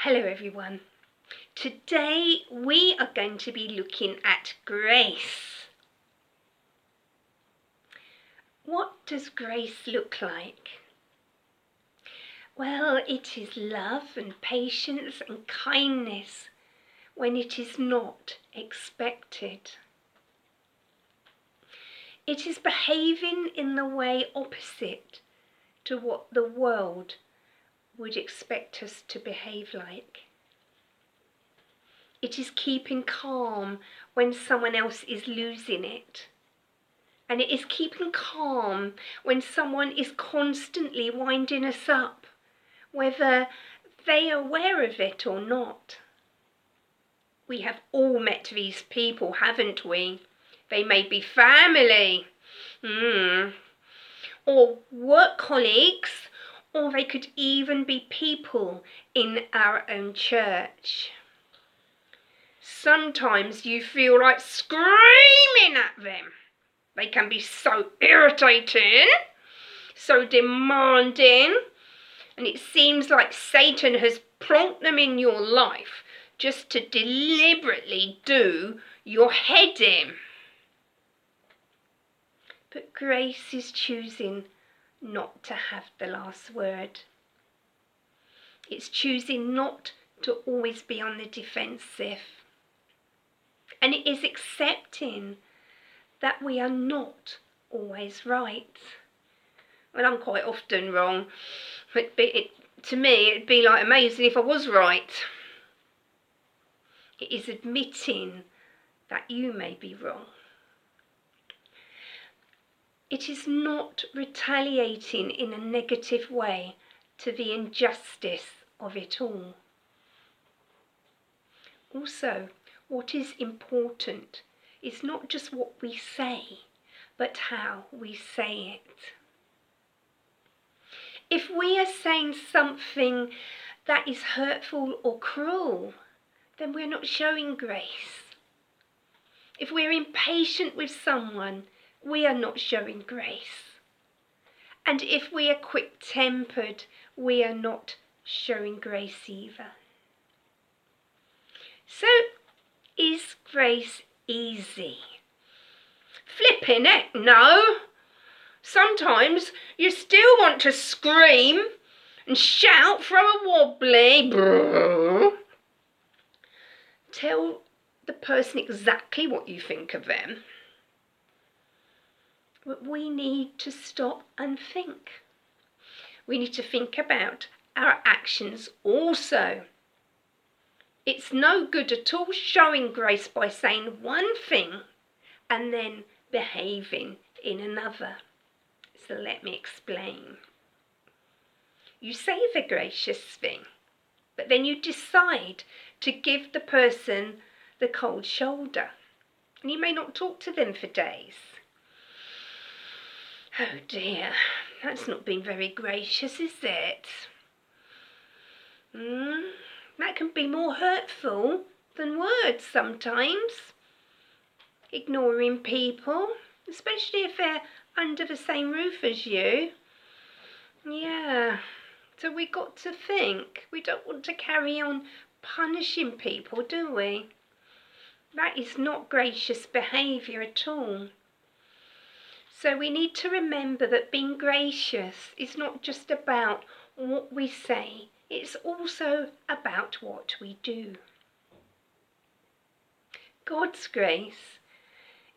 Hello everyone. Today we are going to be looking at grace. What does grace look like? Well, it is love and patience and kindness when it is not expected. It is behaving in the way opposite to what the world would expect us to behave like. It is keeping calm when someone else is losing it. And it is keeping calm when someone is constantly winding us up, whether they are aware of it or not. We have all met these people, haven't we? They may be family, or work colleagues, or they could even be people in our own church. Sometimes you feel like screaming at them. They can be so irritating, so demanding, and it seems like Satan has plonked them in your life just to deliberately do your head in. But grace is choosing not to have the last word. It's choosing not to always be on the defensive. And it is accepting that we are not always right. Well, I'm quite often wrong. To me, it'd be like amazing if I was right. It is admitting that you may be wrong. It is not retaliating in a negative way to the injustice of it all. Also, what is important is not just what we say, but how we say it. If we are saying something that is hurtful or cruel, then we're not showing grace. If we're impatient with someone, we are not showing grace. And if we are quick-tempered, we are not showing grace either. So, is grace easy? Flipping heck, no. Sometimes you still want to scream and shout, throw a wobbly. Tell the person exactly what you think of them. But we need to stop and think. We need to think about our actions also. It's no good at all showing grace by saying one thing and then behaving in another. So let me explain. You say the gracious thing, but then you decide to give the person the cold shoulder. And you may not talk to them for days. Oh dear, that's not been very gracious, is it? That can be more hurtful than words sometimes. Ignoring people, especially if they're under the same roof as you. Yeah, so we got to think. We don't want to carry on punishing people, do we? That is not gracious behaviour at all. So we need to remember that being gracious is not just about what we say, it's also about what we do. God's grace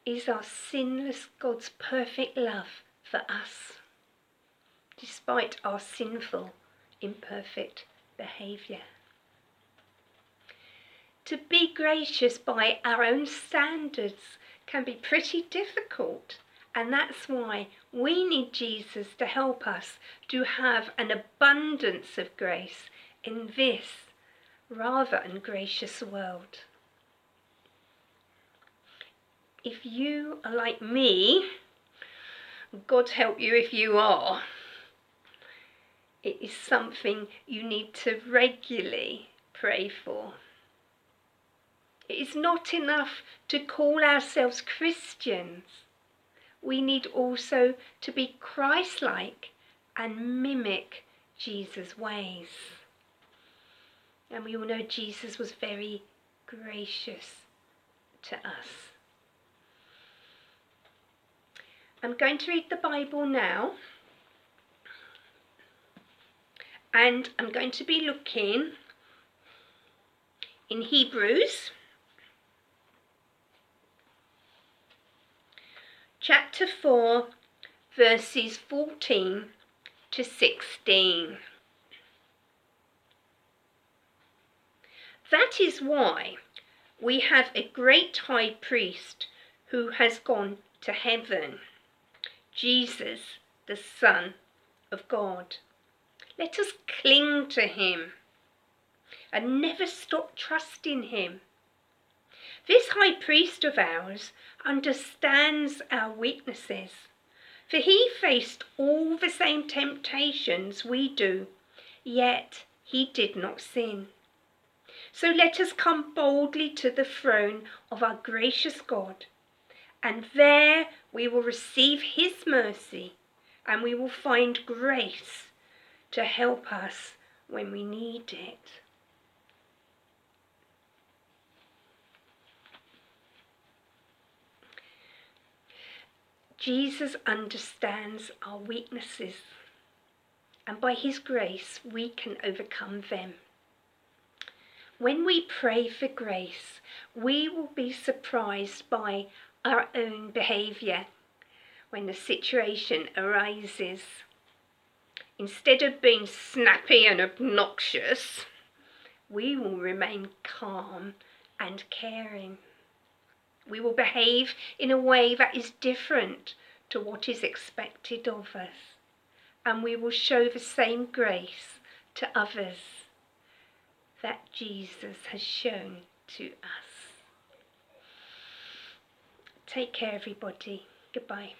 is our sinless God's perfect love for us, despite our sinful, imperfect behaviour. To be gracious by our own standards can be pretty difficult, and that's why we need Jesus to help us to have an abundance of grace in this rather ungracious world. If you are like me, God help you if you are, it is something you need to regularly pray for. It is not enough to call ourselves Christians. We need also to be Christ-like and mimic Jesus' ways. And we all know Jesus was very gracious to us. I'm going to read the Bible now. And I'm going to be looking in Hebrews chapter 4, verses 14 to 16. That is why we have a great high priest who has gone to heaven, Jesus, the Son of God. Let us cling to him and never stop trusting him. This high priest of ours understands our weaknesses, for he faced all the same temptations we do, yet he did not sin. So let us come boldly to the throne of our gracious God, and there we will receive his mercy, and we will find grace to help us when we need it. Jesus understands our weaknesses, and by his grace we can overcome them. When we pray for grace, we will be surprised by our own behaviour when the situation arises. Instead of being snappy and obnoxious, we will remain calm and caring. We will behave in a way that is different to what is expected of us, and we will show the same grace to others that Jesus has shown to us. Take care, everybody. Goodbye.